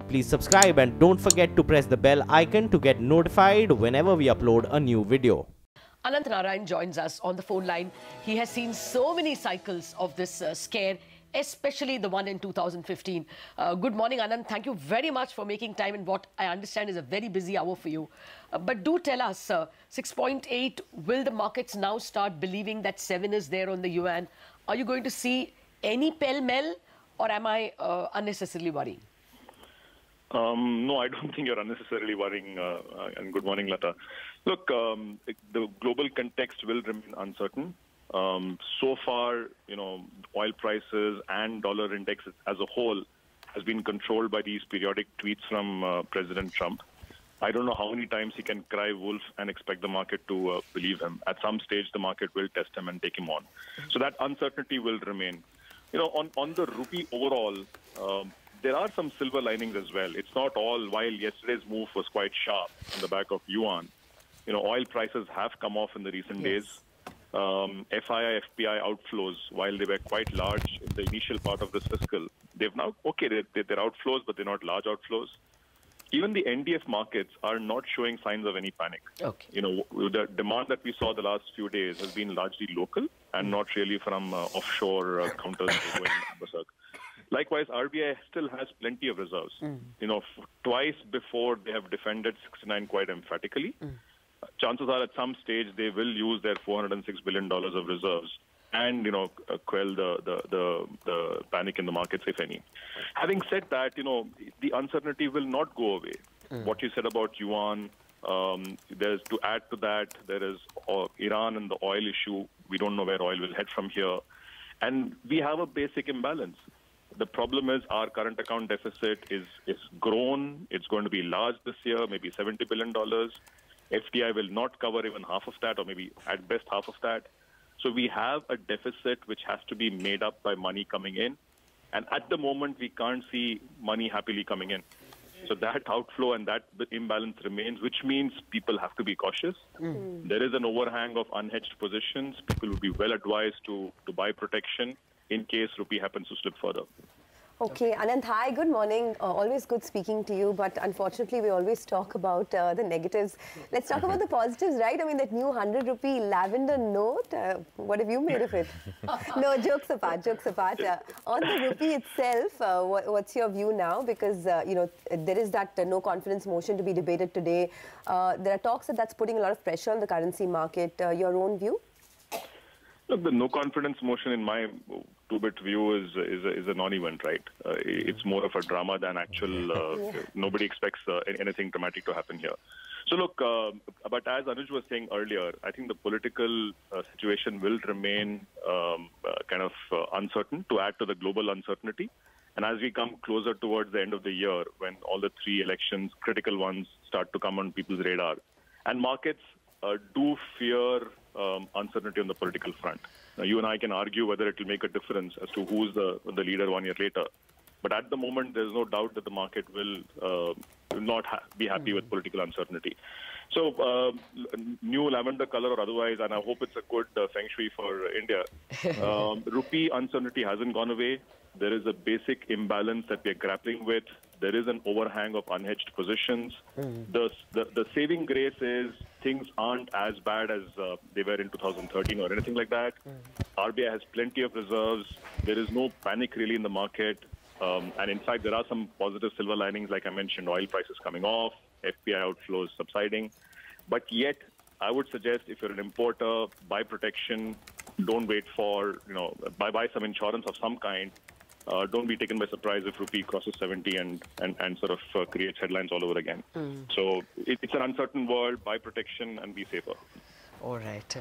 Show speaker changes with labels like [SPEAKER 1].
[SPEAKER 1] Please subscribe and don't forget to press the bell icon to get notified whenever we upload a new video.
[SPEAKER 2] Ananth Narayan joins us on the phone line. He has seen so many cycles of this scare, especially the one in 2015. Good morning, Ananth. Thank you very much for making time in what I understand is a very busy hour for you. But do tell us, 6.8, will the markets now start believing that 7 is there on the yuan? Are you going to see any pell-mell, or am I unnecessarily worrying?
[SPEAKER 3] No, I don't think you're unnecessarily worrying. And good morning, Lata. Look, the global context will remain uncertain. So far, oil prices and dollar index as a whole has been controlled by these periodic tweets from President Trump. I don't know how many times he can cry wolf and expect the market to believe him. At some stage, the market will test him and take him on. So that uncertainty will remain. On the rupee overall, there are some silver linings as well. It's not all, while yesterday's move was quite sharp on the back of yuan. Oil prices have come off in the recent days. FII, FPI outflows, while they were quite large in the initial part of this fiscal, they've now, they're outflows, but they're not large outflows. Even the NDF markets are not showing signs of any panic. Okay. The demand that we saw the last few days has been largely local and not really from offshore counters going berserk. Likewise, RBI still has plenty of reserves. Twice before they have defended 69 quite emphatically. Chances are at some stage they will use their $406 billion of reserves and, quell the panic in the markets, if any. Having said that, the uncertainty will not go away. What you said about yuan, there's to add to that, there is Iran and the oil issue. We don't know where oil will head from here. And we have a basic imbalance. The problem is our current account deficit is grown. It's going to be large this year, maybe $70 billion. FDI will not cover even half of that, or maybe at best half of that. So we have a deficit which has to be made up by money coming in. And at the moment, we can't see money happily coming in. So that outflow and that imbalance remains, which means people have to be cautious. There is an overhang of unhedged positions. People would be well advised to buy protection in case rupee happens to slip further.
[SPEAKER 4] Okay, Ananth, hi, good morning. Always good speaking to you, but unfortunately we always talk about the negatives. Let's talk about the positives, right? I mean, that new 100 rupee lavender note, what have you made of it? No, jokes apart, jokes apart. On the rupee itself, what's your view now? Because, there is that no confidence motion to be debated today. There are talks that that's putting a lot of pressure on the currency market. Your own view?
[SPEAKER 3] Look, the no confidence motion, in my two-bit view, is a non-event, right? It's more of a drama than actual. Nobody expects anything dramatic to happen here. So look, but as Anuj was saying earlier, I think the political situation will remain kind of uncertain to add to the global uncertainty. And as we come closer towards the end of the year, when all the three elections, critical ones, start to come on people's radar, and markets do fear uncertainty on the political front. Now, you and I can argue whether it will make a difference as to who's the leader 1 year later. But at the moment, there's no doubt that the market will not be happy with political uncertainty. So, new lavender color or otherwise, and I hope it's a good feng shui for India. Rupee uncertainty hasn't gone away. There is a basic imbalance that we are grappling with. There is an overhang of unhedged positions. The saving grace is things aren't as bad as they were in 2013 or anything like that. RBI has plenty of reserves. There is no panic really in the market. And in fact, there are some positive silver linings, like I mentioned, oil prices coming off, FPI outflows subsiding. But yet, I would suggest if you're an importer, buy protection. Don't wait for, buy some insurance of some kind. Don't be taken by surprise if rupee crosses 70 and sort of creates headlines all over again. So it's an uncertain world. Buy protection and be safer.
[SPEAKER 2] All right.